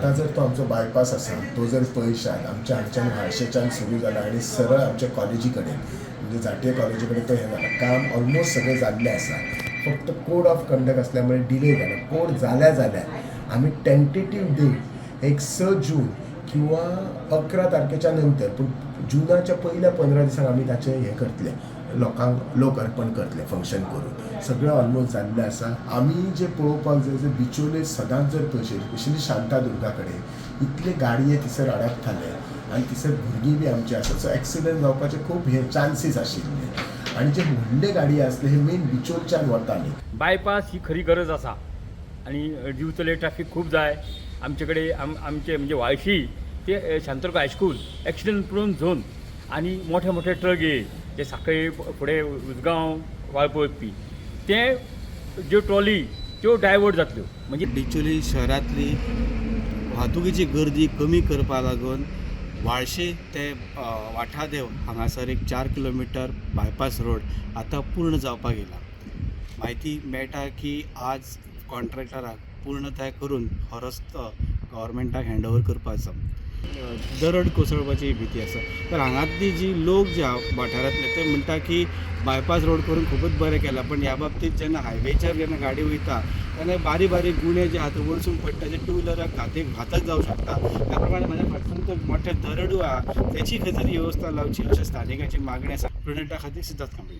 आता जर तो आमचो बायपास आसा तो जर पळयशात आमच्या हांगच्यान म्हाळशेच्यान सुरू जाला आनी सरळ आमच्या कॉलेजी कडेन म्हणजे जाटीय कॉलेजी कडेन तो हें जालां काम ऑलमोस्ट सगळें जाल्लें आसा. फक्त कोड ऑफ कंडक्ट असल्यामुळे डिले जाला. कोड जाल्या आमी टेंटेटिव्ह डेट एक 6 जून किंवा 11 तारखेच्या नंतर पूण जुनाच्या पहिल्या 15 दिसांक आमी ताचें हें करतले लोकांक लोक अर्पण करतले फंक्शन करून. सगळें ऑलमोस्ट जाल्लें आसा. आमी जे पळोवपाक जाय जर बिचोले सदांच जर पळयशीत स्पेशली शांतादुर्गा कडेन इतले गाडये थंयसर आडकताले आनी थंयसर भुरगीं बी आमची आसात सो एक्सिडंट जावपाचे खूब हे चान्सीस आशिल्ले आनी जे व्हडले गाडये आसले हे मेन बिचोलच्यान वताले. बायपास ही खरी गरज आसा आणि दिवचले ट्रॅफिक खूप जाय आमचे कडेन आमचे म्हणजे वाळशी ते Shantadurga high school accident prone zone आणि मोठे मोठे ट्रक ये जे साखळे फुडें उजगांव वाळपय वचपी ते ज्यो ट्रॉली त्यो डायवर्ट जातल्यो म्हणजे बिचोली शहरांतली वाहतुकीची गर्दी कमी करपा लागून वाळशे ते वाठादेव हांगासर एक 4 किलोमीटर बायपास रोड आतां पूर्ण जावपाक येयला. म्हायती मेळटा की आज कॉन्ट्रॅक्टराक पूर्णताय करून हो रस्तो गव्हर्मेंटाक हँडओवर करपाचो. दरड कोसळपाची भीती आसा तर हांगातली जी लोक जे वाठारांतले ते म्हणटा की बायपास रोड करून खूबच बरें केला पण ह्या बाबतींत जेन्ना हायवेचेर जेन्ना गाडी वयता तेन्ना बारीक बारीक गुणे जे आहा वरसून पडटा जे टू व्हिलराक घातक जावं शकता. त्या प्रमाणे म्हाज्या फाटसून तो मोठे दरडू आहा तेची खंय तरी वेवस्था लावची अशें स्थानिकांची मागणी आसा. प्रुडंटा खातीर सिद्धार्थ कांबळे.